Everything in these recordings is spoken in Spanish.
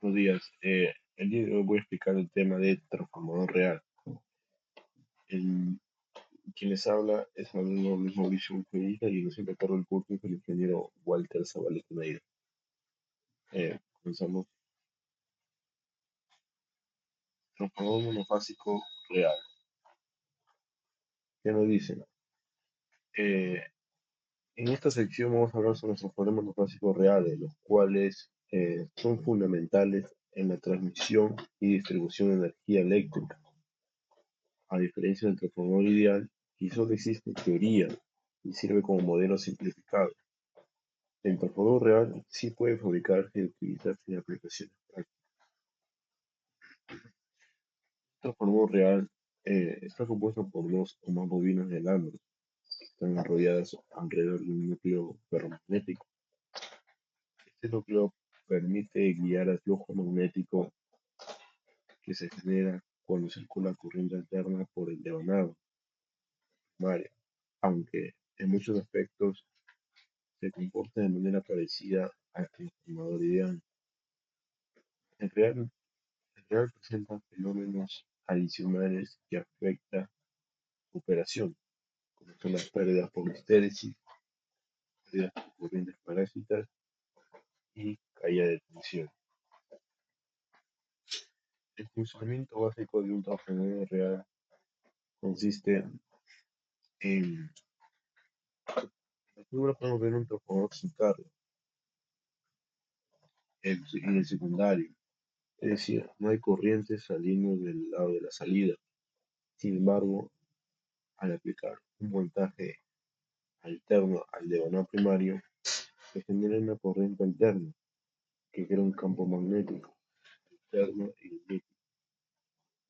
Buenos días. El día de hoy voy a explicar el tema de transformador real. El, quien les habla es mi alumno Luis Mauricio Ulferita y nos a cargo del curso es el ingeniero Walter Zabaleta Neira. Comenzamos. Transformador monofásico real. ¿Qué nos dicen? Eh, en esta sección vamos a hablar sobre los transformadores monofásicos reales, los cuales son fundamentales en la transmisión y distribución de energía eléctrica. A diferencia del transformador ideal, que solo existe en teoría y sirve como modelo simplificado. El transformador real sí puede fabricarse y utilizarse en aplicaciones prácticas. El transformador real está compuesto por dos o más bobinas de alambre que están enrolladas alrededor de un núcleo ferromagnético. Este núcleo permite guiar al flujo magnético que se genera cuando circula corriente alterna por el devanado primario, aunque en muchos aspectos se comporta de manera parecida al transformador ideal. El real, el real presenta fenómenos adicionales que afectan su operación, como son las pérdidas por histéresis, pérdidas por corrientes parásitas y caída de tensión. El funcionamiento básico de un transformador real consiste en, primero podemos ver un transformador sin carga, en el secundario, es decir, no hay corriente saliendo del lado de la salida. Sin embargo, al aplicar un voltaje alterno al devanado primario, se genera una corriente alterna que crea un campo magnético alterno y elíptico.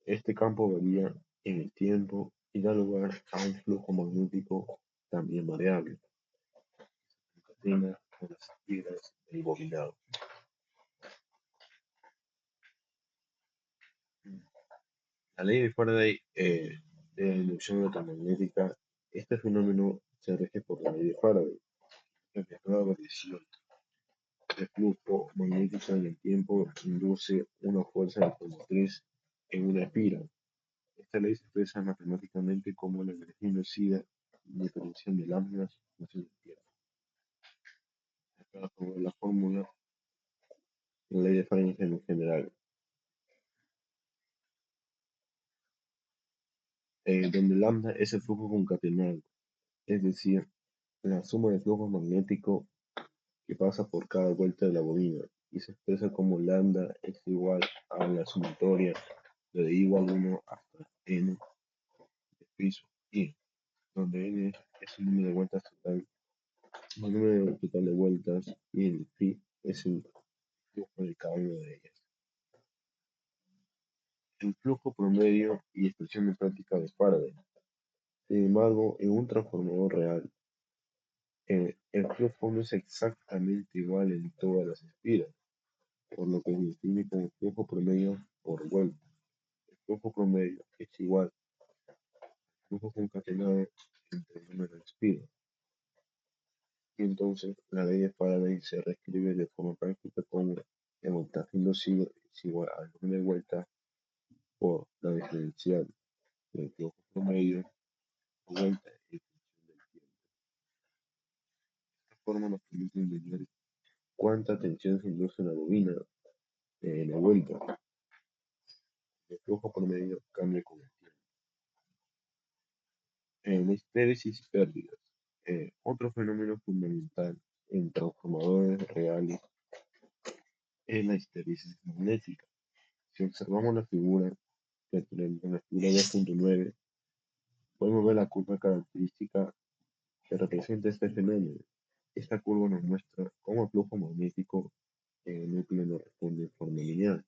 Este campo varía en el tiempo y da lugar a un flujo magnético también variable, que catena con las tiras del bobinado. La ley de Faraday de la inducción electromagnética, este fenómeno se rige por la ley de Faraday, que toda variación de flujo magnético en el tiempo induce una fuerza electromotriz en una espira. Esta ley se expresa matemáticamente como la energía inducida diferencial de lambdas no se entiende. Acá pongo la fórmula, la ley de Faraday en general, donde lambda es el flujo concatenado, es decir, la suma de flujo magnético que pasa por cada vuelta de la bobina y se expresa como lambda es igual a la sumatoria de igual 1 hasta n de piso y donde n es el número de vueltas total, el número total de vueltas y el phi es el flujo de cada una de ellas. El flujo promedio y expresión de práctica de Faraday. Sin embargo, en un transformador real, el flujo no es exactamente igual en todas las espiras, por lo que se define como flujo promedio por vuelta. El flujo promedio es igual al flujo concatenado entre el número de espiras. Y entonces la ley de Faraday se reescribe de forma práctica como el voltaje inducido es igual al número de vueltas por la diferencial del flujo promedio por vuelta en función del tiempo. Esta forma nos permite entender cuánta tensión se induce en la bobina de la vuelta. El flujo promedio cambia con el tiempo. En histéresis y pérdidas. Otro fenómeno fundamental en transformadores reales es la histéresis magnética. Si observamos la figura que tenemos en la figura 2.9, podemos ver la curva característica que representa este fenómeno. Esta curva nos muestra cómo el flujo magnético en el núcleo no responde de forma lineal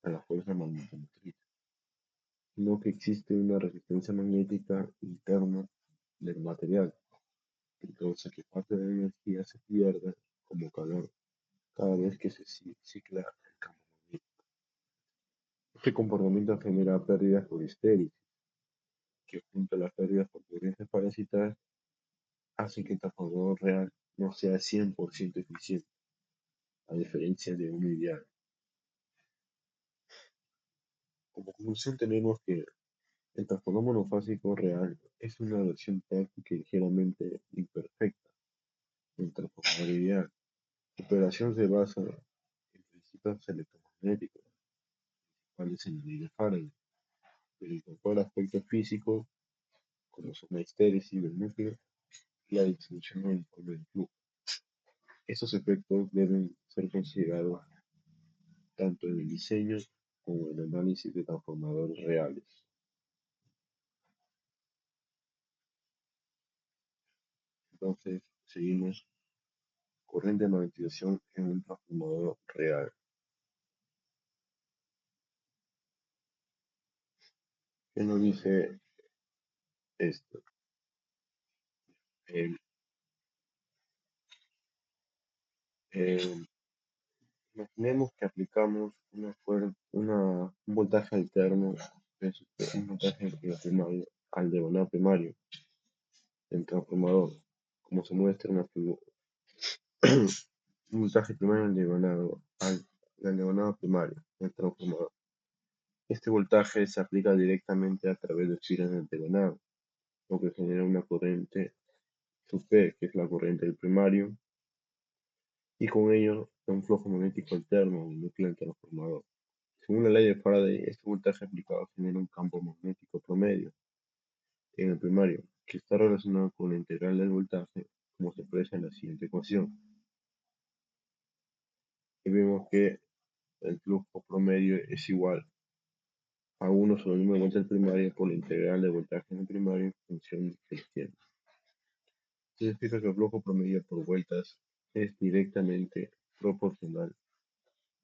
a la fuerza magnetomotriz, sino que existe una resistencia magnética interna del material, que causa que parte de la energía se pierda como calor cada vez que se cicla el campo magnético. Este comportamiento genera pérdidas por histéresis, que junto a las pérdidas por corrientes parasitarias hace que el transformador real no sea 100% eficiente, a diferencia de uno ideal. Como conclusión tenemos que el transformar monofásico real es una versión práctica y ligeramente imperfecta del transformador ideal. Su operación se basa en principios electromagnéticos, cuales en la ley de Faraday, pero incorpora aspectos físicos como son la histéresis del núcleo y la distribución uniforme del flujo. Estos efectos deben ser considerados tanto en el diseño como en el análisis de transformadores reales. Entonces, seguimos corriente de magnetización en un transformador real. ¿Qué nos dice esto? Eh, eh, Imaginemos que aplicamos un voltaje alterno, un voltaje primario al devanado primario del transformador, como se muestra en la figura. Un voltaje primario al devanado primario del transformador. Este voltaje se aplica directamente a través de filas del devanado, lo que genera una corriente sub P, que es la corriente del primario, y con ello un flujo magnético alterno en el núcleo del transformador. Según la ley de Faraday, este voltaje aplicado genera un campo magnético promedio en el primario, que está relacionado con la integral del voltaje, como se expresa en la siguiente ecuación. Y vemos que el flujo promedio es igual a 1 sobre el número de vueltas del primario por la integral del voltaje en el primario en función del tiempo. Significa que el flujo promedio por vueltas es directamente proporcional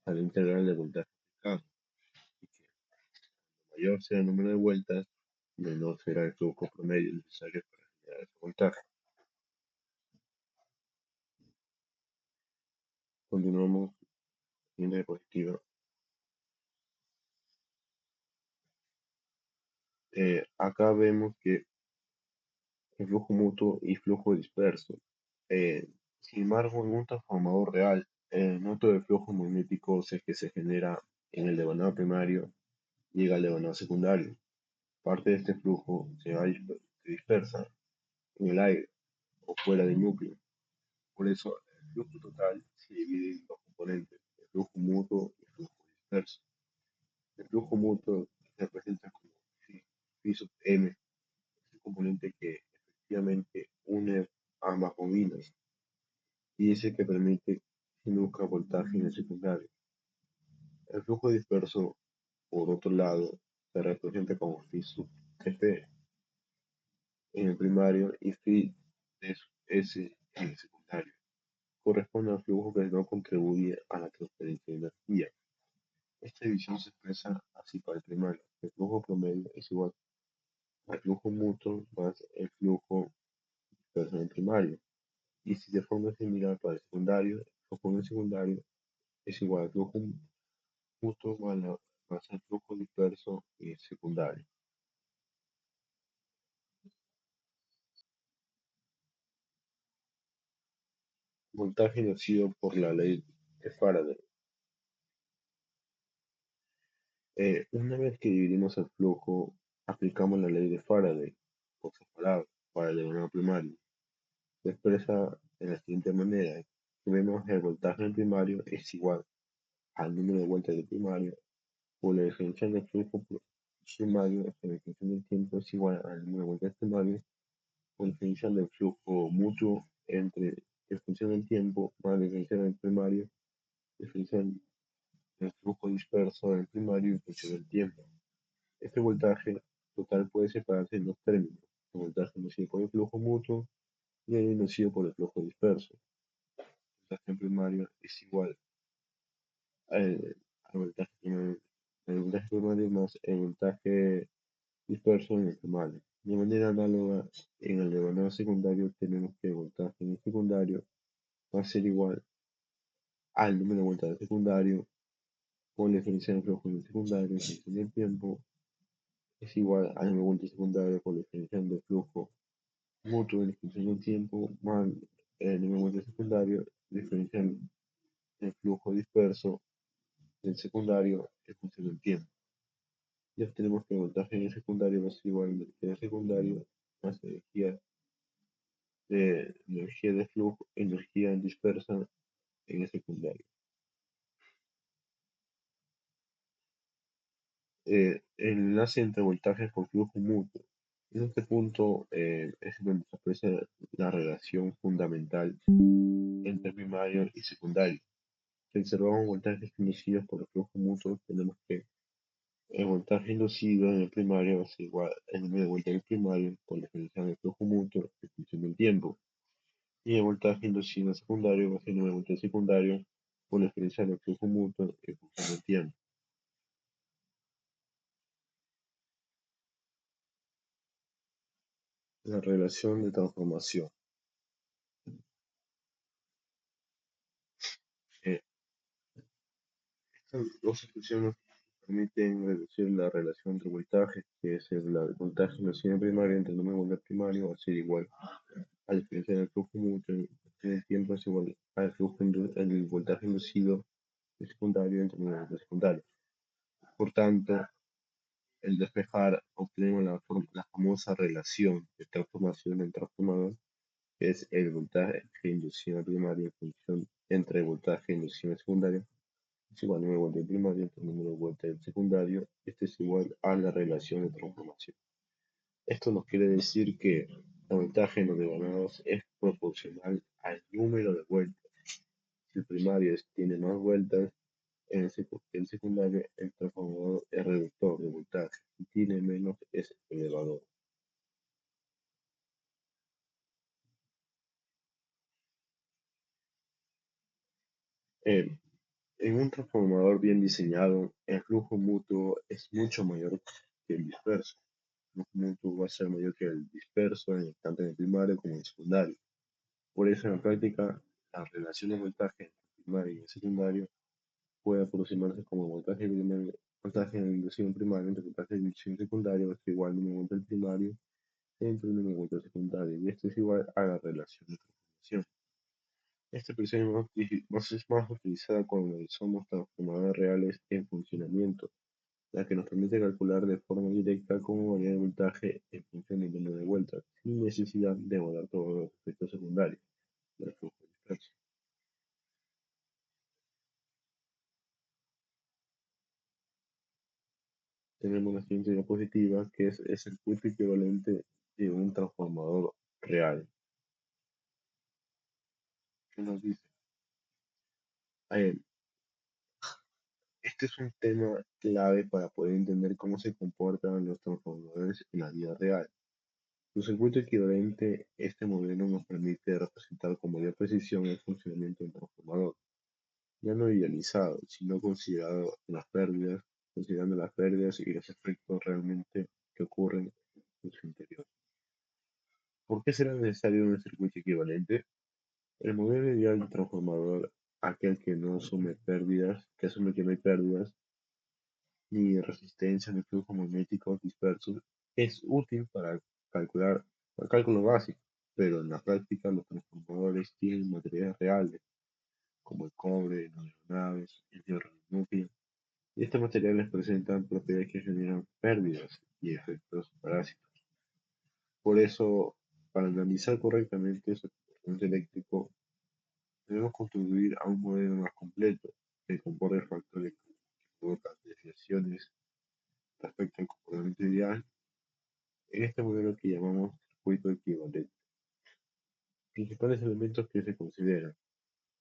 a la integral del voltaje aplicado, y que mayor sea el número de vueltas, menor será el flujo promedio necesario para generar ese voltaje. Continuamos en la diapositiva. Acá vemos que el flujo mutuo y flujo disperso. Eh, Sin embargo, en un transformador real, el monto de flujo magnético que se genera en el devanado primario llega al devanado secundario. Parte de este flujo se dispersa en el aire o fuera del núcleo. Por eso, el flujo total se divide en dos componentes, el flujo mutuo y el flujo disperso. El flujo mutuo se representa como phi sub m, es el componente que efectivamente une ambas bobinas y es el que permite que induzca voltaje en el secundario. El flujo disperso, por otro lado, se representa como phi sub f en el primario y phi de s en el secundario. Corresponde al flujo que no contribuye a la transferencia de energía. Esta división se expresa así para el primario. El flujo promedio es igual al flujo mutuo más el flujo disperso en el primario. Y si de forma similar para el secundario, el flujo en el secundario es igual al flujo mutuo más el flujo disperso en el secundario. Voltaje inducido por la ley de Faraday. Una vez que dividimos el flujo, aplicamos la ley de Faraday por separado para el devanado primario. Se expresa de la siguiente manera. Vemos que el voltaje del primario es igual al número de vueltas del primario por la definición del flujo primario, la definición del tiempo es igual al número de vueltas del primario por la definición del flujo mutuo entre definición del tiempo más la definición del primario, definición del flujo disperso del primario y función del tiempo. Este voltaje total puede separarse en dos términos: el voltaje inducido por el flujo mutuo y el inducido por el flujo disperso. El voltaje primario es igual al voltaje primario, el voltaje primario más el voltaje disperso en el primario. De manera análoga, en el devanado secundario tenemos que el voltaje en el secundario va a ser igual al número de vueltas del secundario por la diferencia del flujo en el secundario, y en el tiempo es igual al número de vueltas secundario por la diferencia del flujo mutuo en la función del tiempo más el número de vueltas secundario, diferencial del flujo disperso del secundario en función del tiempo. Ya tenemos que el voltaje en el secundario va a ser igual a energía de secundario más energía de flujo, energía dispersa en el secundario. El enlace entre voltajes por flujo mutuo. En este punto es donde se aprecia la relación fundamental entre primario y secundario. Si observamos voltajes inducidos por el flujo mutuo, tenemos que el voltaje inducido en el primario es igual al número de vueltas del primario por la definición del flujo mutuo en función del tiempo. Y el voltaje inducido en el secundario va a ser el número de vueltas del secundario por la definición del flujo mutuo en función del tiempo. La relación de transformación. Eh, Estas dos expresiones permiten reducir la relación entre voltajes, que es el voltaje inducido en primario entre el número de vueltas primario, va a ser igual a la diferencia del flujo mutuo en el tiempo es igual al el voltaje inducido en secundario entre el número de vueltas secundario. Por tanto, el despejar obtenemos la famosa relación de transformación en transformador, que es el voltaje inducido en primario en función entre el voltaje inducido en secundario es igual al número de vueltas del primario entre el número de vueltas del secundario. Este es igual a la relación de transformación. Esto nos quiere decir que el voltaje en los devanados es proporcional al número de vueltas. Si el primario tiene más vueltas, el secundario, el transformador es reductor de voltaje. Si tiene menos, es elevador. Eh, en un transformador bien diseñado, el flujo mutuo es mucho mayor que el disperso. El flujo mutuo va a ser mayor que el disperso tanto en el primario como en el secundario. Por eso, en la práctica, la relación de voltaje entre el primario y el secundario puede aproximarse como voltaje en inducción primaria entre voltaje de inducción secundaria, es igual al número de voltaje del primario entre el número de voltaje secundario, y esto es igual a la relación de transformación. Esta expresión es más utilizada cuando analizamos transformadores reales en funcionamiento, la que nos permite calcular de forma directa cómo varía el voltaje en función del número de vueltas, sin necesidad de evaluar todos los efectos secundarios del flujo disperso. Tenemos la siguiente diapositiva, que es el circuito equivalente de un transformador real. ¿Qué nos dice? Eh, Este es un tema clave para poder entender cómo se comportan los transformadores en la vida real. Su circuito equivalente, este modelo nos permite representar con mayor precisión el funcionamiento del transformador, ya no idealizado, sino considerando las pérdidas y los efectos realmente que ocurren en su interior. ¿Por qué será necesario un circuito equivalente? El modelo ideal de transformador, aquel que asume que no hay pérdidas, ni resistencia ni flujos magnéticos dispersos, es útil para para cálculo básico, pero en la práctica los transformadores tienen materiales reales, como el cobre, las aeronaves, el hierro del núcleo, y estos materiales presentan propiedades que generan pérdidas y efectos parásitos. Por eso, para analizar correctamente su comportamiento eléctrico, debemos contribuir a un modelo más completo que comporte factores que provocan desviaciones respecto al comportamiento ideal en este modelo que llamamos circuito equivalente. Principales elementos que se consideran.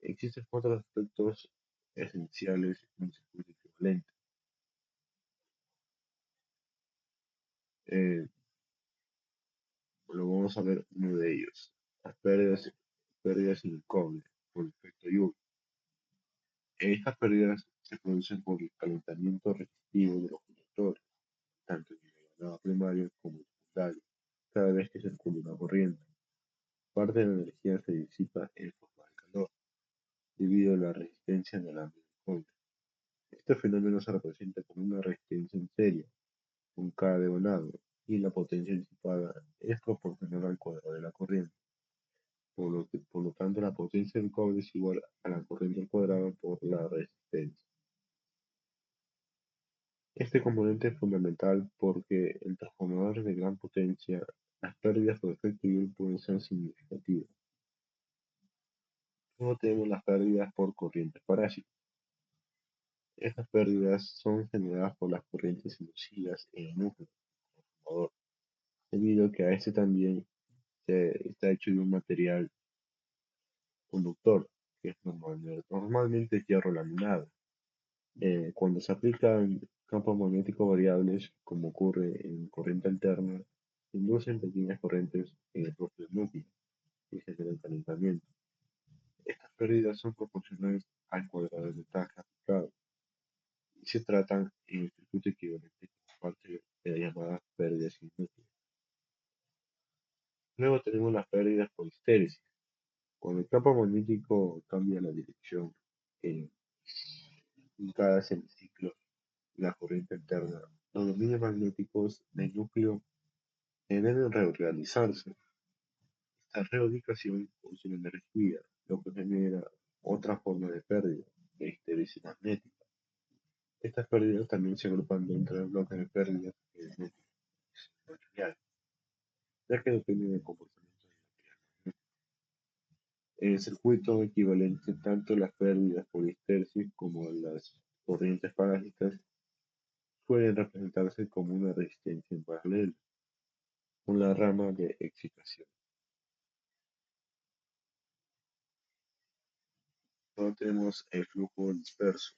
Existen cuatro aspectos esenciales en un circuito equivalente. Eh, lo vamos a ver uno de ellos. Las pérdidas en el cobre por el efecto Joule. Estas pérdidas se producen por el calentamiento resistivo de los conductores, tanto en el ganado primario como en el secundario, cada vez que circula una corriente. Parte de la energía se disipa en forma de calor, debido a la resistencia en el ámbito del cobre. Este fenómeno se representa como una resistencia en serie, un K de Bonado, y la potencia disipada es proporcional al cuadrado de la corriente. Por lo tanto, la potencia del cobre es igual a la corriente al cuadrado por la resistencia. Este componente es fundamental porque en transformadores de gran potencia, las pérdidas por efecto Joule pueden ser significativas. Luego tenemos las pérdidas por corrientes parásito. Estas pérdidas son generadas por las corrientes inducidas en el núcleo del transformador, debido a que a este también está hecho de un material conductor, que es normalmente hierro laminado. Cuando se aplican campos magnéticos variables, como ocurre en corriente alterna, se inducen pequeñas corrientes en el propio núcleo y generan calentamiento. Estas pérdidas son proporcionales al cuadrado de voltaje aplicado y se tratan en el circuito equivalente como parte de las llamadas pérdidas sin núcleo. Luego tenemos las pérdidas por histéresis. Cuando el campo magnético cambia la dirección en, en cada semiciclo, la corriente alterna, los dominios magnéticos del núcleo deben reorganizarse. Esta reubicación consume energía, lo que genera otra forma de pérdida, de histéresis magnética. Estas pérdidas también se agrupan dentro del bloque de pérdidas del núcleo material, ya que dependen del comportamiento del material. En el circuito equivalente, tanto las pérdidas por histéresis como las corrientes parasitas pueden representarse como una resistencia en paralelo, con la rama de excitación. Luego tenemos el flujo disperso.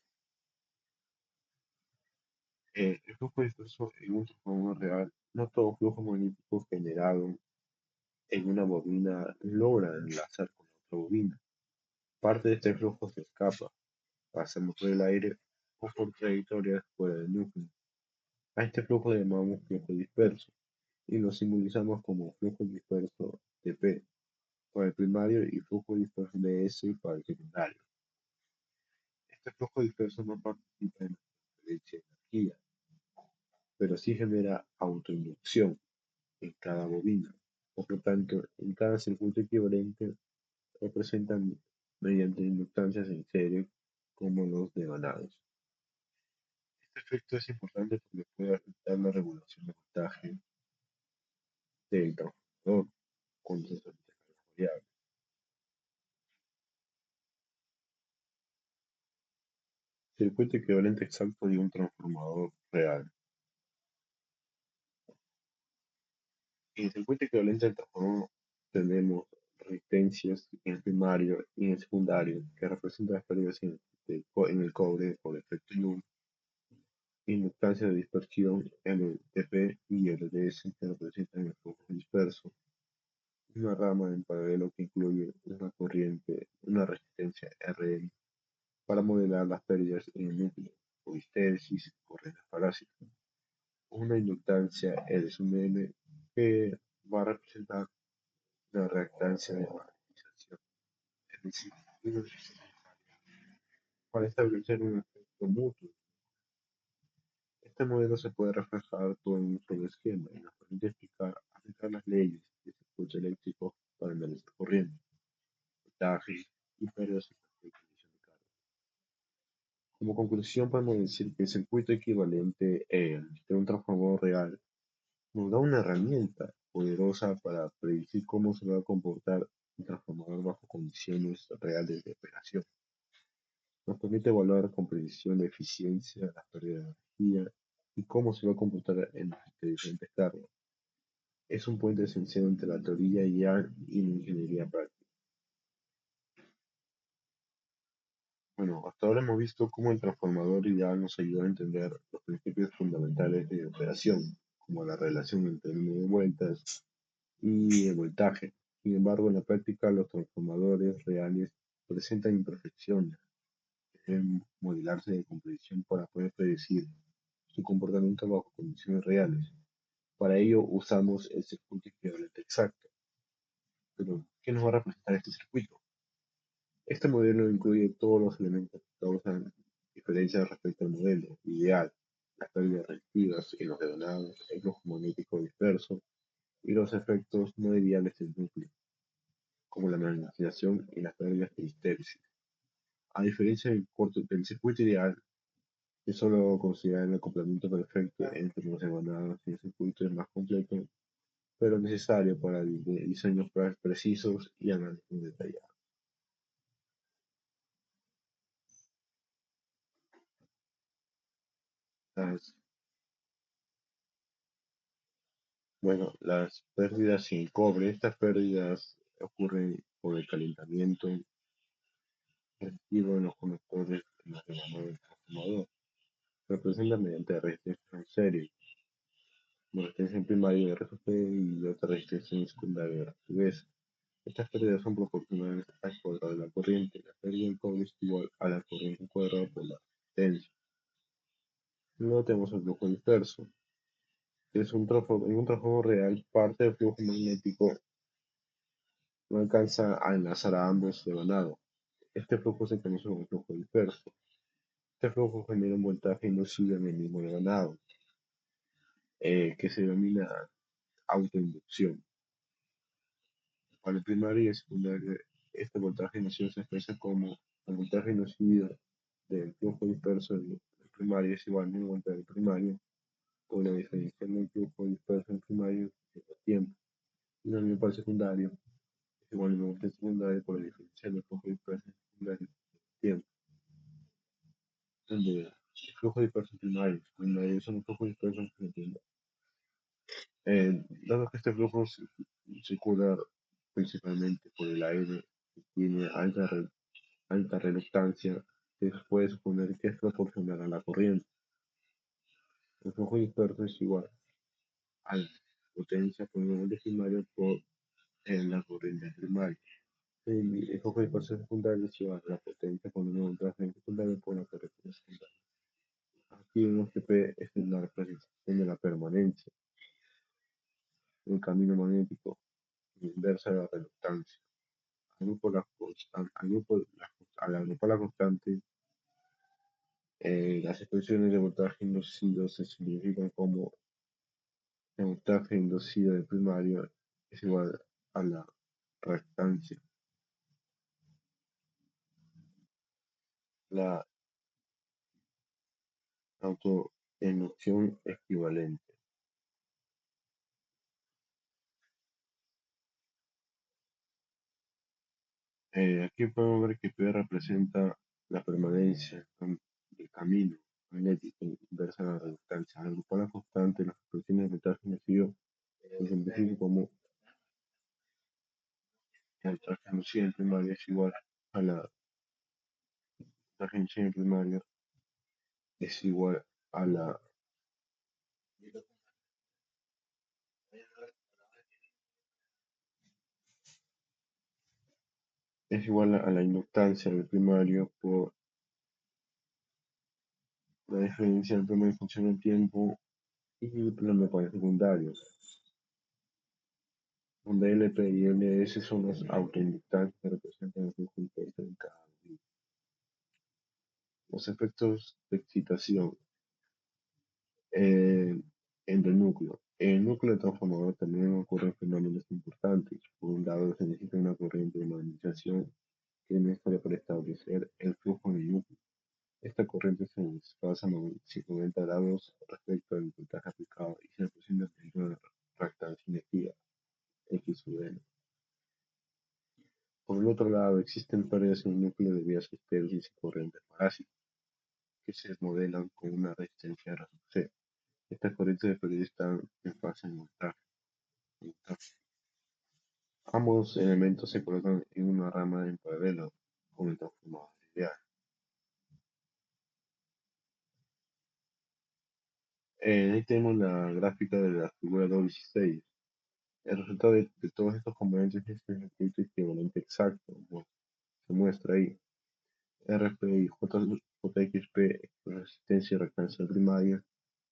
El flujo disperso en un transformador real, no todo flujo magnético generado en una bobina logra enlazar con otra bobina. Parte de este flujo se escapa, pasando por el aire o por trayectorias fuera del núcleo. A este flujo le llamamos flujo disperso y lo simbolizamos como flujo disperso de P para el primario y flujo disperso de S para el secundario. Este flujo disperso no participa en la transferencia de energía, pero sí genera autoinducción en cada bobina. Por lo tanto, en cada circuito equivalente representan mediante inductancias en serie como los devanados. Este efecto es importante porque puede afectar la regulación de voltaje del transformador cuando se somete a cargas variables. Circuito equivalente exacto de un transformador real. En el circuito equivalente al transformador tenemos resistencias en el primario y en el secundario que representan las pérdidas en el cobre por efecto Joule, inductancia de dispersión LDP y LDS que representan el flujo disperso, una rama en paralelo que incluye una corriente, una resistencia RL para modelar las pérdidas en el núcleo, o histéresis, corrientes parasitas, una inductancia L que va a representar la reactancia de magnetización, es decir, una resistencia para establecer un efecto mutuo. Este modelo se puede reflejar todo en un solo esquema y nos permite aplicar las leyes de circuito eléctrico para analizar corriente, voltaje y pérdidas en cualquier condición de carga. Como conclusión, podemos decir que el circuito equivalente de un transformador real nos da una herramienta poderosa para predecir cómo se va a comportar un transformador bajo condiciones reales de operación. Nos permite evaluar con precisión la eficiencia, las pérdidas de energía y cómo se va a comportar en diferentes cargas. Es un puente esencial entre la teoría ideal y la ingeniería práctica. Bueno, hasta ahora hemos visto cómo el transformador ideal nos ayuda a entender los principios fundamentales de operación, como la relación entre el número de vueltas y el voltaje. Sin embargo, en la práctica, los transformadores reales presentan imperfecciones que deben modelarse con precisión para poder predecir su comportamiento bajo condiciones reales. Para ello usamos el circuito equivalente exacto. Pero, ¿qué nos va a representar este circuito? Este modelo incluye todos los elementos que causan diferencias respecto al modelo ideal, las pérdidas reactivas y los dedonados, el flujo magnético disperso y los efectos no ideales del núcleo, como la magnetización y las pérdidas de histéresis. A diferencia del circuito ideal, que solo consideran el acoplamiento perfecto entre los emanados y el circuito es más completo, pero necesario para diseños precisos y análisis detallados. Las, bueno, las pérdidas sin cobre, estas pérdidas ocurren por el calentamiento reactivo en los conectores en los ordenadores del transformador. Se representa mediante resistencia en serie, una resistencia primaria de RFP y otra resistencia secundaria de RFPs. Estas pérdidas son proporcionales al cuadrado de la corriente. La pérdida del cobre es igual a la corriente cuadrada por la resistencia. Luego tenemos el flujo disperso, que es en un transformador real, parte del flujo magnético no alcanza a enlazar a ambos de lado. Este flujo se conoce como flujo disperso. Este flujo genera un voltaje inducido en el mismo ganado, que se denomina autoinducción. Para el primario y el secundario, este voltaje inducido se expresa como el voltaje inducido del flujo disperso del primario es igual a un voltaje del primario o la diferencia del flujo disperso en primario en el tiempo. Y lo mismo para el secundario es igual a un voltaje secundario por la diferencia del flujo disperso en secundario en el tiempo. Donde el flujo disperso primario y secundario son los flujos dispersos que se entienden. Dado que este flujo circula principalmente por el aire y tiene alta reluctancia, se puede suponer que es proporcional a la corriente. El flujo disperso es igual a la potencia por el de primario por la corriente primaria. El flujo disperso secundario es igual a la potencia por el voltaje secundario por la corriente secundaria. Aquí vemos que P es la representación de la permanencia, el camino magnético inversa de la reluctancia. Al agrupar la constante, las expresiones de voltaje inducido se significan como el voltaje inducido del primario es igual a la reactancia. La autoinducción equivalente. Aquí podemos ver que P representa la permanencia del camino magnético inversa a la reluctancia. Al agrupar la constante, las expresiones de voltaje inducido se simplifican como el voltaje inducido del primario es igual a la tangente primaria es igual a la a la inductancia del primario por la diferencia del primario en función del tiempo y los medios secundarios, donde LP y LS son las autoinductantes que representan el flujo inverso en cada uno. Los efectos de excitación eh, en el núcleo. En el núcleo transformador también ocurren fenómenos importantes. Por un lado, se necesita una corriente de magnetización que es necesaria para establecer el flujo en el núcleo. Esta corriente se desplaza 90 grados respecto al voltaje aplicado y se representa por una reactancia inercia X sub n. Por el otro lado, existen pérdidas en el núcleo de vías histéricas y corrientes parásicas que se modelan con una resistencia R sub C. Estas corrientes de pérdida están en fase de voltaje. Ambos elementos se colocan en una rama en paralelo con el transformador ideal. Ahí tenemos la gráfica de la figura 216. El resultado de todos estos componentes es el circuito equivalente exacto, como se muestra ahí. RP y JXP resistencia y reactancia primaria,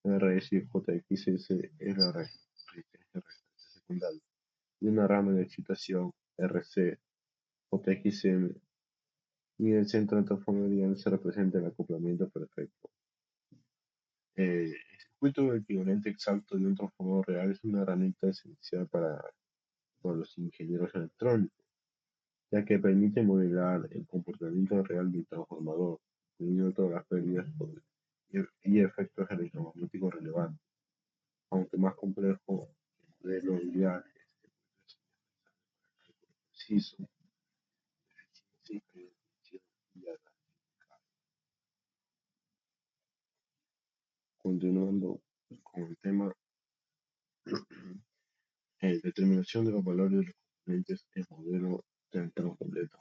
RS y JXS es la resistencia y reactancia secundaria. Y una rama de excitación RC, JXM, y en el centro de transformación se representa el acoplamiento perfecto. El circuito equivalente exacto de un transformador real es una herramienta esencial para los ingenieros electrónicos, ya que permite modelar el comportamiento real del transformador, incluyendo todas las pérdidas efectos electromagnéticos relevantes, aunque más complejo. El modelo ideal es preciso, simple, y continuando con el tema, determinación de los valores de los componentes en modelo central completo.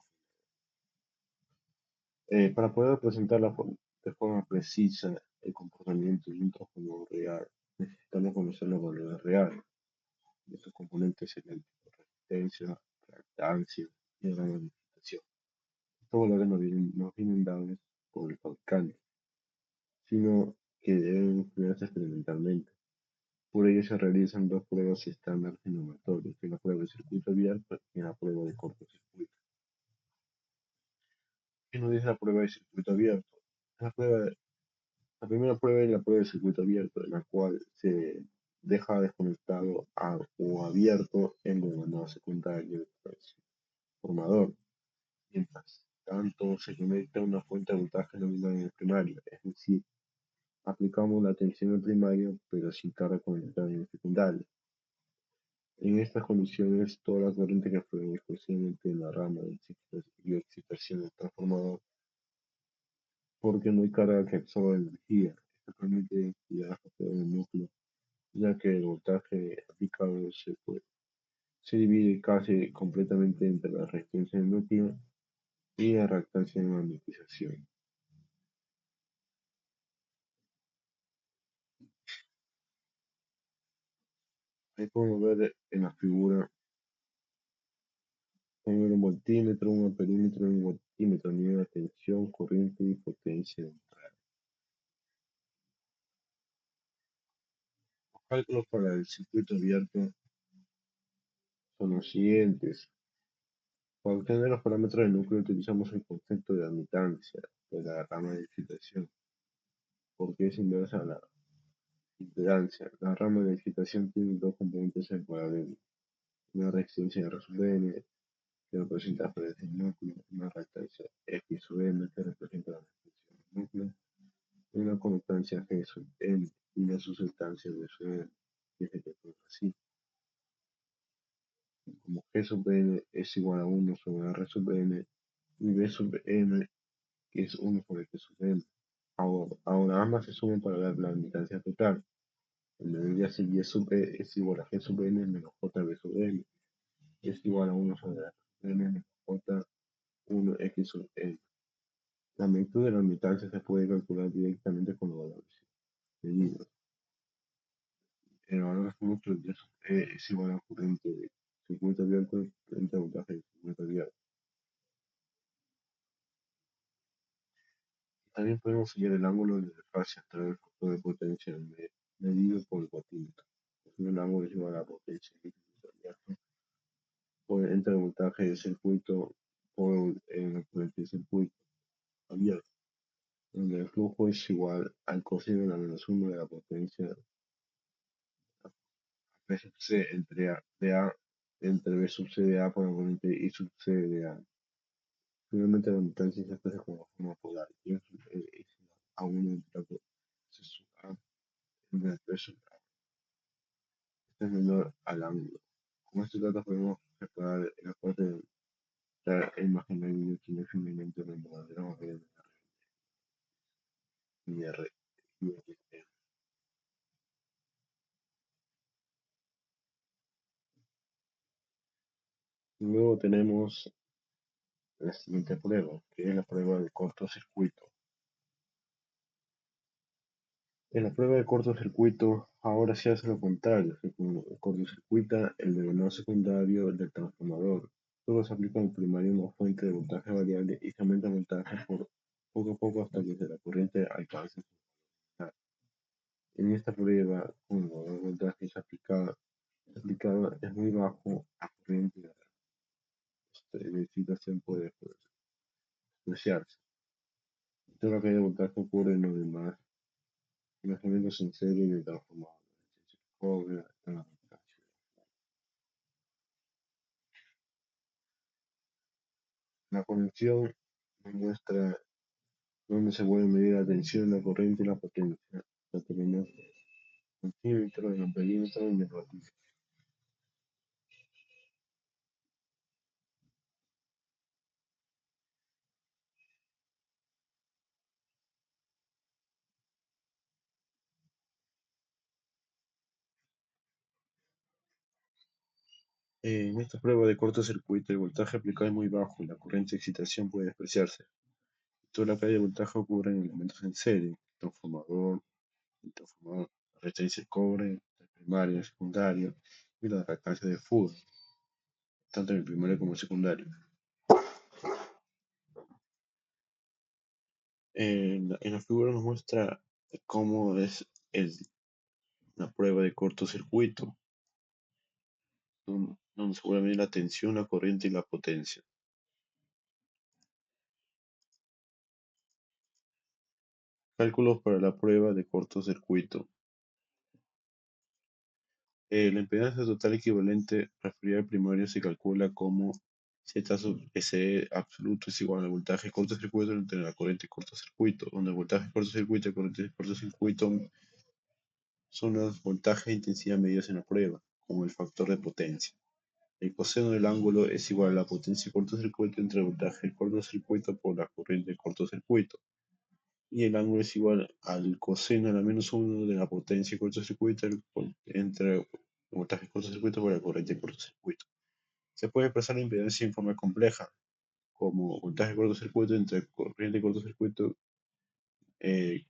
Para poder representar de forma precisa el comportamiento de un transformador real, necesitamos conocer los valores reales de estos componentes eléctricos: resistencia, reactancia y grado de excitación. Estos valores no vienen dados por el fabricante, sino que deben estudiarse experimentalmente. Por ello se realizan dos pruebas estándar inovatorias, que es la prueba de circuito abierto y la prueba de cortocircuito. ¿Qué nos dice la prueba de circuito abierto? La, prueba, la primera prueba es la prueba de circuito abierto, en la cual se deja desconectado o abierto el gobernador secundario del transformador. Mientras tanto, se conecta una fuente de voltaje nominal en el primario, es decir, aplicamos la tensión en primario, pero sin carga conectada en el secundario. En estas condiciones, toda la corriente que fluye exclusivamente en la rama de excitación del transformador, porque no hay carga que absorba energía. Esto permite girar el núcleo, ya que el voltaje aplicado se divide casi completamente entre la resistencia del núcleo y la reactancia de magnetización. Ahí podemos ver en la figura un voltímetro, un amperímetro y un voltímetro, nivel de tensión, corriente y potencia. Los cálculos para el circuito abierto son los siguientes. Para obtener los parámetros del núcleo utilizamos el concepto de admitancia de la rama de excitación, porque es inversa a la impedancia. La rama de excitación tiene dos componentes en paralelo: una resistencia R sub n, que representa la frecuencia del núcleo; una reactancia X sub n, que representa la resistencia del núcleo; y una conductancia G sub n y una susceptancia B sub n, que se calcula así: como G sub n es igual a 1 sobre R sub n, y B sub n que es 1 sobre T sub n. Ahora ambas se suman para dar la admitancia total, donde vendría a ser Y sub E es igual a G sub n menos JB sub n, es igual a 1 sobre R sub n menos J1 X sub n. La magnitud de la admitancia se puede calcular directamente con los valores medidos. El valor absoluto de Y sub E es igual a corriente de circuito abierto frente a voltaje de circuito abierto. También podemos hallar el ángulo de desfase a través del factor de potencia medido por el voltímetro. El ángulo es igual a la potencia del circuito abierto entre el voltaje del circuito por la corriente del circuito abierto, donde el flujo es igual al coseno de la menos 1 de la potencia B sub C entre B sub C de A por la corriente I sub C de A. Finalmente, la admitancia se expresa como forma polar, y es a 1 entre la C sub A entre B sub A. Este es menor al ángulo. Con estos datos podemos separar la parte de la imaginaria que es finalmente la verdadera y R. Luego tenemos la siguiente prueba, que es la prueba de cortocircuito. En la prueba de cortocircuito, ahora se hace lo contrario: se cortocircuita el denominador secundario del transformador. Solo se aplica en primario una fuente de voltaje variable y se aumenta el voltaje poco a poco hasta que la corriente alcance su velocidad. En esta prueba, con el valor de voltaje aplicado es muy bajo, la corriente de excitación puede despreciarse. Todo lo que de voltaje ocurre en los demás lanzamientos en serie de transformadores. Se cobre en la aplicación. La conexión muestra dónde se puede medir la tensión, la corriente y la potencia. menos centímetros en el perímetro inervativo. En esta prueba de cortocircuito, el voltaje aplicado es muy bajo y la corriente de excitación puede despreciarse. Toda la caída de voltaje ocurre en elementos en serie, el transformador, la resistencia de cobre, el primario, el secundario y la reactancia de fuga, tanto en el primario como en el secundario. En la figura nos muestra cómo es la prueba de cortocircuito, donde se puede medir la tensión, la corriente y la potencia. Cálculos para la prueba de cortocircuito. La impedancia total equivalente referida al primario se calcula como Z sub SE absoluto es igual al voltaje de cortocircuito entre la corriente de cortocircuito, donde el voltaje de cortocircuito y la corriente de cortocircuito son los voltajes e intensidad medidos en la prueba, como el factor de potencia. El coseno del ángulo es igual a la potencia de cortocircuito entre el voltaje de cortocircuito por la corriente de cortocircuito. Y el ángulo es igual al coseno a la menos 1 de la potencia de cortocircuito entre el voltaje de cortocircuito por la corriente de cortocircuito. Se puede expresar la impedancia en forma compleja, como voltaje de cortocircuito entre corriente de cortocircuito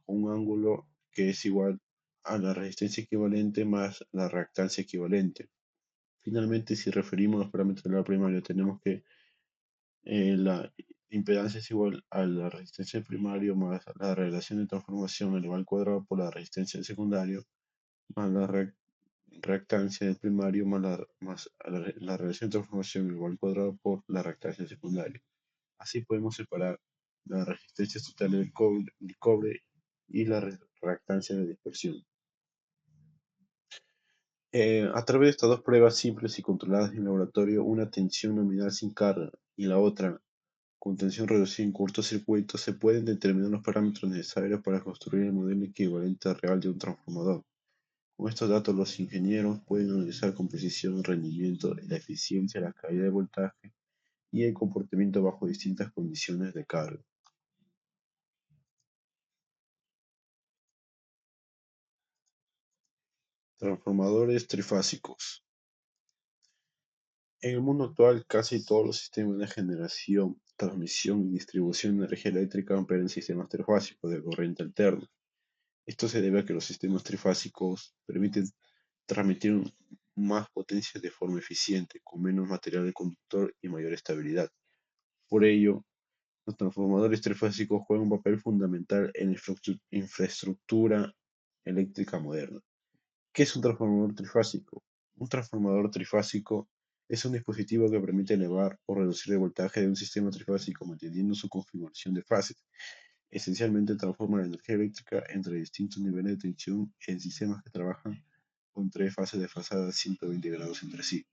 con un ángulo que es igual a la resistencia equivalente más la reactancia equivalente. Finalmente, si referimos los parámetros de la primaria, tenemos que la impedancia es igual a la resistencia del primario más la relación de transformación elevado al cuadrado por la resistencia del secundario más la reactancia del primario más la relación de transformación elevado al cuadrado por la reactancia del secundario. Así podemos separar la resistencia total del cobre y la reactancia de dispersión. A través de estas dos pruebas simples y controladas en laboratorio, una tensión nominal sin carga y la otra con tensión reducida en cortocircuito, se pueden determinar los parámetros necesarios para construir el modelo equivalente real de un transformador. Con estos datos, los ingenieros pueden analizar con precisión el rendimiento, la eficiencia, la caída de voltaje y el comportamiento bajo distintas condiciones de carga. Transformadores trifásicos. En el mundo actual, casi todos los sistemas de generación, transmisión y distribución de energía eléctrica operan en sistemas trifásicos de corriente alterna. Esto se debe a que los sistemas trifásicos permiten transmitir más potencia de forma eficiente, con menos material de conductor y mayor estabilidad. Por ello, los transformadores trifásicos juegan un papel fundamental en la infraestructura eléctrica moderna. ¿Qué es un transformador trifásico? Un transformador trifásico es un dispositivo que permite elevar o reducir el voltaje de un sistema trifásico manteniendo su configuración de fases. Esencialmente transforma la energía eléctrica entre distintos niveles de tensión en sistemas que trabajan con tres fases desfasadas 120 grados entre sí.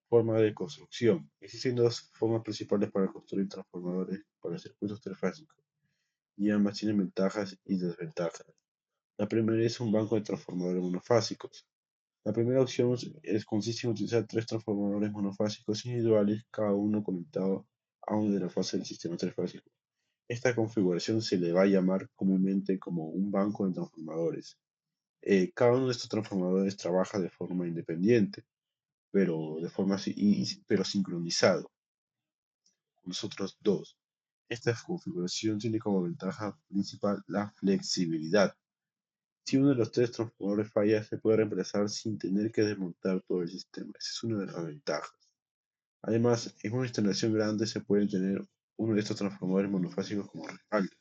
Forma de construcción. Existen dos formas principales para construir transformadores para circuitos trifásicos, y ambas tienen ventajas y desventajas. La primera es un banco de transformadores monofásicos. La primera opción consiste en utilizar tres transformadores monofásicos individuales, cada uno conectado a una de las fases del sistema trifásico. Esta configuración se le va a llamar comúnmente como un banco de transformadores. Cada uno de estos transformadores trabaja de forma independiente, pero sincronizado con los otros dos. Esta configuración tiene como ventaja principal la flexibilidad. Si uno de los tres transformadores falla, se puede reemplazar sin tener que desmontar todo el sistema. Esa es una de las ventajas. Además, en una instalación grande se puede tener uno de estos transformadores monofásicos como respaldo.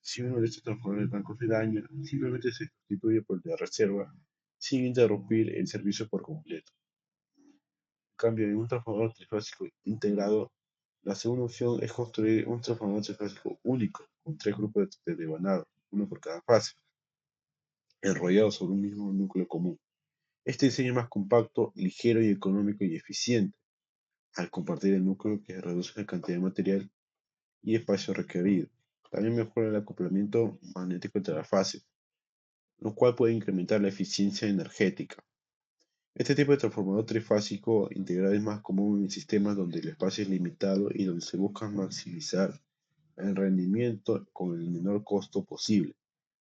Si uno de estos transformadores blancos se daña, simplemente se sustituye por el de reserva sin interrumpir el servicio por completo. En cambio, en un transformador trifásico integrado, la segunda opción es construir un transformador trifásico único, con tres grupos de devanado, uno por cada fase, enrollados sobre un mismo núcleo común. Este diseño es más compacto, ligero y económico y eficiente, al compartir el núcleo que reduce la cantidad de material y espacio requerido. También mejora el acoplamiento magnético entre las fases. lo cual puede incrementar la eficiencia energética. Este tipo de transformador trifásico integral es más común en sistemas donde el espacio es limitado y donde se busca maximizar el rendimiento con el menor costo posible.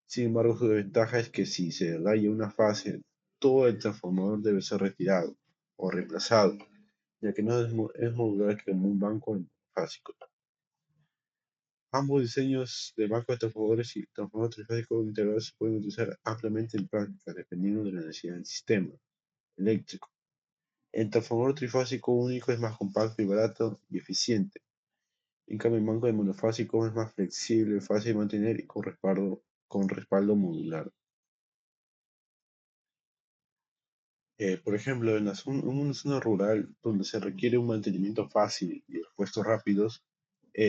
Sin embargo, su desventaja es que si se raya una fase, todo el transformador debe ser retirado o reemplazado, ya que no es modular como un banco básico. Ambos diseños de bancos de transformadores y transformadores trifásicos integrados se pueden utilizar ampliamente en práctica, dependiendo de la necesidad del sistema eléctrico. El transformador trifásico único es más compacto y barato y eficiente. En cambio, el banco de monofásico es más flexible, fácil de mantener y con respaldo modular. Por ejemplo, en una zona rural donde se requiere un mantenimiento fácil y repuestos rápidos,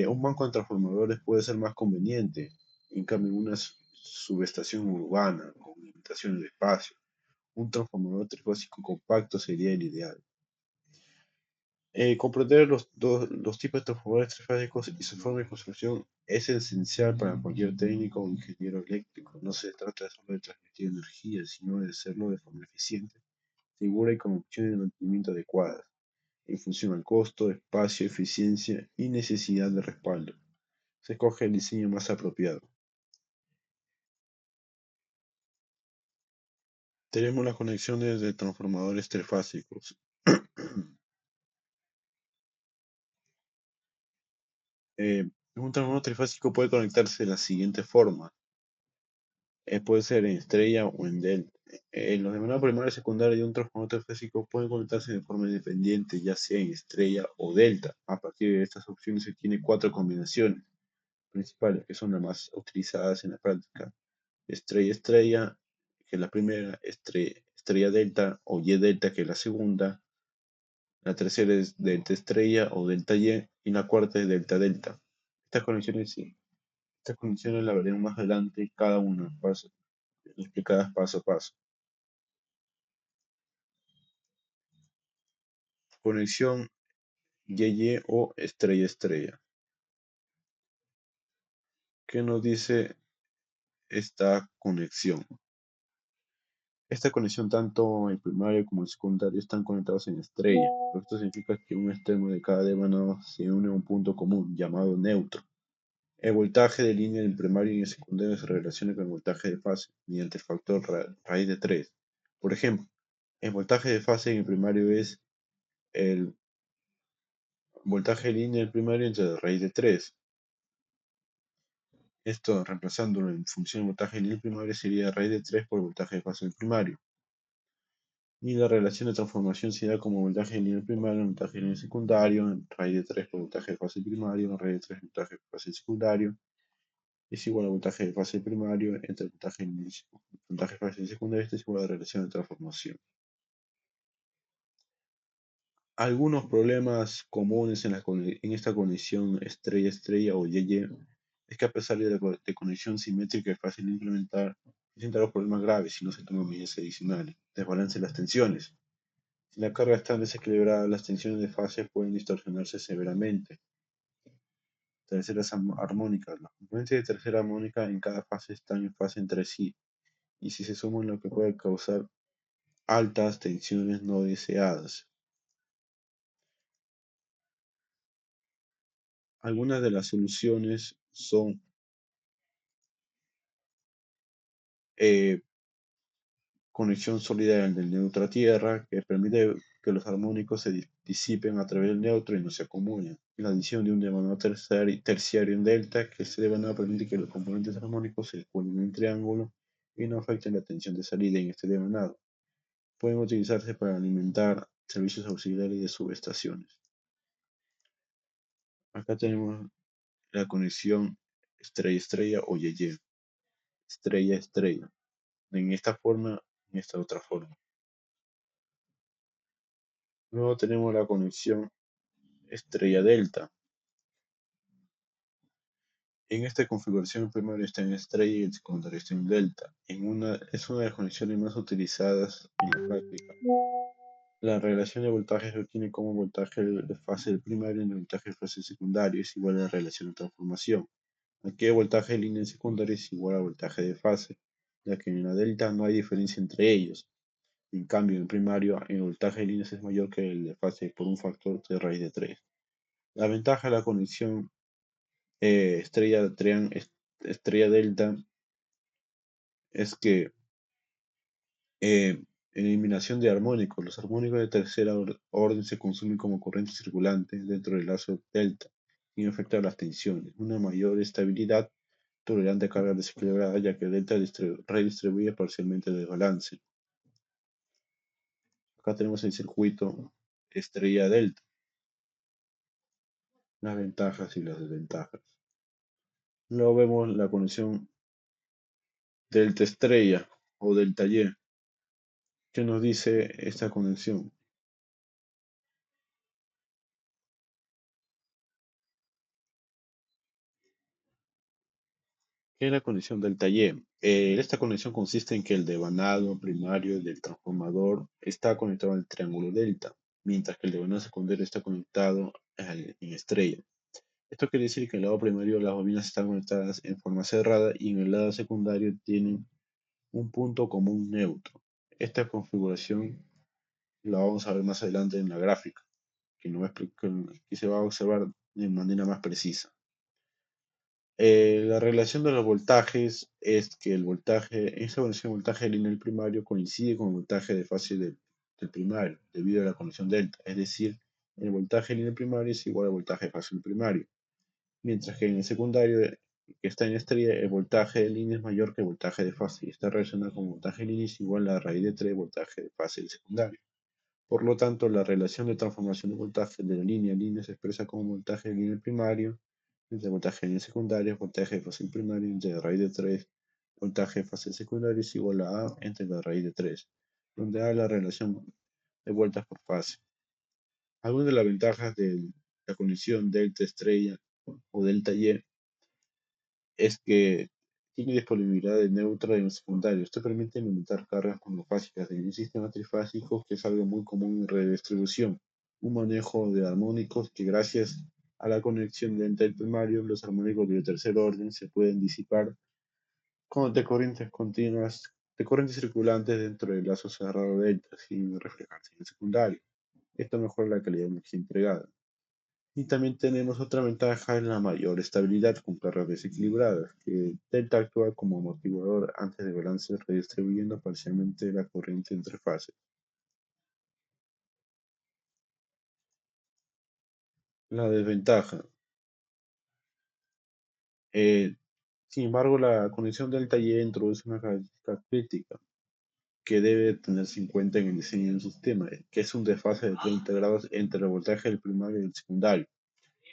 un banco de transformadores puede ser más conveniente. En cambio, en una subestación urbana con limitaciones de espacio, un transformador trifásico compacto sería el ideal. Comprender los tipos de transformadores trifásicos y su forma de construcción es esencial para cualquier técnico o ingeniero eléctrico. No se trata solo de transmitir energía, sino de hacerlo de forma eficiente, segura y con opciones de mantenimiento adecuadas, en función al costo, espacio, eficiencia y necesidad de respaldo. Se escoge el diseño más apropiado. Tenemos las conexiones de transformadores trifásicos. Un transformador trifásico puede conectarse de la siguiente forma. Puede ser en estrella o en delta. Los de menor primaria y secundaria de un transformador trifásico pueden conectarse de forma independiente, ya sea en estrella o delta. A partir de estas opciones se tiene cuatro combinaciones principales, que son las más utilizadas en la práctica. Estrella estrella, que es la primera, estrella delta o Y delta, que es la segunda. La tercera es delta estrella o delta y la cuarta es delta delta. Estas conexiones sí. Estas conexiones las veremos más adelante, cada una explicadas paso a paso. Conexión YY o estrella estrella. ¿Qué nos dice esta conexión? Esta conexión tanto el primario como el secundario están conectados en estrella. Esto significa que un extremo de cada devanado se une a un punto común, llamado neutro. El voltaje de línea del primario y el secundario se relaciona con el voltaje de fase mediante el factor raíz de 3. Por ejemplo, el voltaje de fase en el primario es el voltaje de línea del primario entre la raíz de 3. Esto, reemplazándolo en función del voltaje de línea del primario, sería raíz de 3 por el voltaje de fase del primario. Y la relación de transformación se da como voltaje de línea primario, voltaje de línea secundario, raíz de 3 por voltaje de fase primario, raíz de 3 por voltaje de fase secundario, es igual a voltaje de fase primario entre voltaje de fase secundario, esto es igual a la relación de transformación. Algunos problemas comunes en esta conexión estrella-estrella o YY es que a pesar de la conexión simétrica es fácil de implementar, presentará problemas graves si no se toman medidas adicionales. Desbalance de las tensiones. Si la carga está desequilibrada, las tensiones de fase pueden distorsionarse severamente. Terceras armónicas. Las componentes de tercera armónica en cada fase están en fase entre sí, y si se suman lo que puede causar altas tensiones no deseadas. Algunas de las soluciones son eh, conexión sólida del neutro a tierra, que permite que los armónicos se disipen a través del neutro y no se acumulen. La adición de un devanado terciario en delta, que este devanado permite que los componentes armónicos se cuelen en un triángulo y no afecten la tensión de salida en este devanado. Pueden utilizarse para alimentar servicios auxiliares de subestaciones. Acá tenemos la conexión estrella-estrella o YY, estrella-estrella. En esta forma, en esta otra forma. Luego tenemos la conexión estrella delta. En esta configuración el primario está en estrella y el secundario está en delta. Es una de las conexiones más utilizadas en la práctica. La relación de voltajes obtiene como voltaje de fase del primario en el voltaje de fase secundario es igual a la relación de transformación. Aquí el voltaje de línea secundaria es igual al voltaje de fase. ya que en la delta no hay diferencia entre ellos. En cambio, en el primario, el voltaje de líneas es mayor que el de fase por un factor de raíz de 3. La ventaja de la conexión estrella delta es que eh, eliminación de armónicos. Los armónicos de tercera orden se consumen como corriente circulante dentro del lazo delta, sin afectar las tensiones. Una mayor estabilidad tolerante a cargas desequilibradas, ya que delta redistribuye parcialmente el desbalance. Acá tenemos el circuito estrella delta, las ventajas y las desventajas. Luego vemos la conexión delta estrella o delta Y. ¿Qué nos dice esta conexión? ¿Qué es la conexión delta Y? Esta conexión consiste en que el devanado primario del transformador está conectado al triángulo delta, mientras que el devanado secundario está conectado en estrella. Esto quiere decir que en el lado primario las bobinas están conectadas en forma cerrada y en el lado secundario tienen un punto común neutro. Esta configuración la vamos a ver más adelante en la gráfica, que se va a observar de manera más precisa. La relación de los voltajes es que el voltaje, en esta conexión, el voltaje de línea del primario coincide con el voltaje de fase del primario, debido a la conexión delta. Es decir, el voltaje de línea del primario es igual al voltaje de fase del primario. Mientras que en el secundario, que está en estrella, el voltaje de línea es mayor que el voltaje de fase y está relacionado con voltaje de línea es igual a la raíz de 3 voltaje de fase del secundario. Por lo tanto, la relación de transformación de voltaje de la línea a línea se expresa como voltaje de línea primario entre voltaje de línea secundaria, voltaje de fase primario entre la raíz de 3, voltaje de fase secundaria es igual a A entre la raíz de 3, donde A es la relación de vueltas por fase. Algunas de las ventajas de la conexión delta estrella o delta Y es que tiene disponibilidad de neutral en el secundario. Esto permite limitar cargas monofásicas en un sistema trifásico, que es algo muy común en redistribución. Un manejo de armónicos que, gracias a la conexión del primario, los armónicos de tercer orden se pueden disipar de corrientes continuas, de corrientes circulantes dentro del lazo cerrado delta, sin reflejarse en el secundario. Esto mejora la calidad de energía entregada. Y también tenemos otra ventaja en la mayor estabilidad con cargas desequilibradas, que delta actúa como amortiguador antes de balance, redistribuyendo parcialmente la corriente entre fases. La desventaja. eh, Sin embargo, la conexión delta Y introduce una característica crítica que debe tenerse en cuenta en el diseño del sistema, que es un desfase de 30 grados entre el voltaje del primario y el secundario.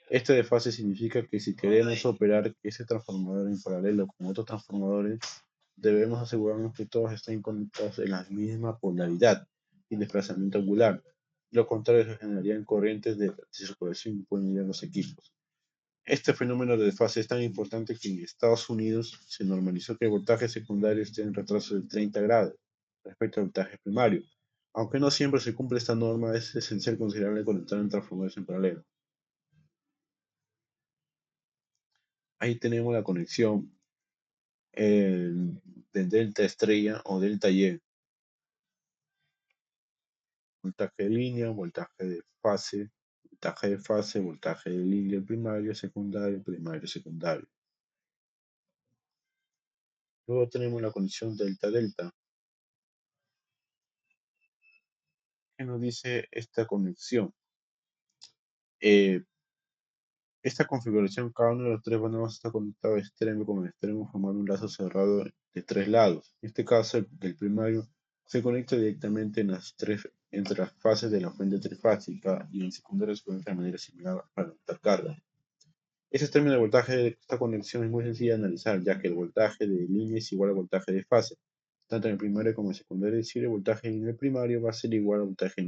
Este desfase significa que si queremos operar ese transformador en paralelo con otros transformadores, debemos asegurarnos que todos estén conectados en la misma polaridad y desplazamiento angular. Lo contrario, se generarían corrientes de circulación que pueden ir a los equipos. Este fenómeno de desfase es tan importante que en Estados Unidos se normalizó que el voltaje secundario esté en retraso de 30 grados respecto al voltaje primario. Aunque no siempre se cumple esta norma, es esencial considerar conectar en transformadores en paralelo. Ahí tenemos la conexión de delta estrella o delta Y, voltaje de línea, voltaje de fase, voltaje de línea primario, secundario, primario, secundario. Luego tenemos la conexión delta-delta. ¿Qué nos dice esta conexión? Eh, Esta configuración, cada uno de los tres bandos está conectado extremo con extremo, formando un lazo cerrado de tres lados. En este caso, el primario se conecta directamente entre las fases de la fuente trifásica, y el secundario se conecta de manera similar para aumentar carga. Ese término de voltaje de esta conexión es muy sencillo de analizar, ya que el voltaje de línea es igual al voltaje de fase. Tanto en el primario como en el secundario, es decir, el voltaje de línea primario va a ser igual al voltaje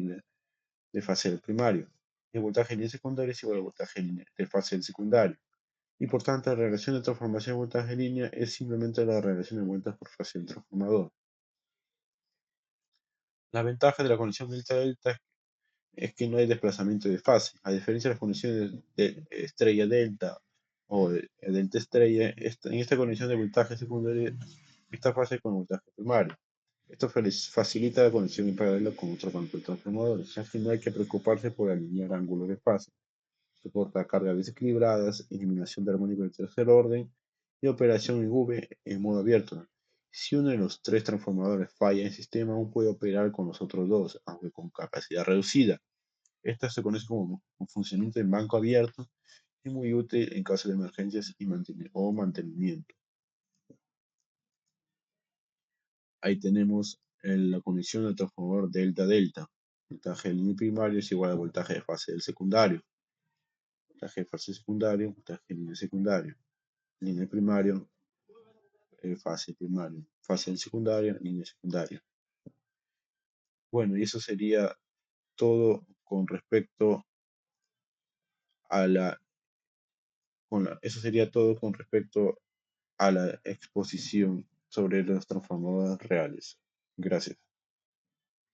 de fase del primario. El voltaje de línea secundario es igual al voltaje de fase del secundario. Y por tanto, la relación de transformación de voltaje de línea es simplemente la relación de vueltas por fase del transformador. La ventaja de la conexión delta-delta es que no hay desplazamiento de fase. A diferencia de las conexiones de estrella delta o delta estrella, en esta conexión de voltaje secundario Esta fase con voltaje primario. Esto facilita la conexión en paralelo con otro campo de transformadores, ya que no hay que preocuparse por alinear ángulos de fase. Soporta cargas desequilibradas, eliminación de armónicos de tercer orden y operación en V en modo abierto. Si uno de los tres transformadores falla, el sistema aún puede operar con los otros dos, aunque con capacidad reducida. Esta se conoce como un funcionamiento en banco abierto y muy útil en caso de emergencias o mantenimiento. Ahí tenemos la conexión del transformador delta-delta. Voltaje de línea primario es igual al voltaje de fase del secundario. Voltaje de fase secundario, voltaje de línea secundario. Línea primario, fase primario. Fase del secundario, línea secundaria. Bueno, y eso sería todo con respecto a eso sería todo con respecto a la exposición sobre los transformadores reales. Gracias.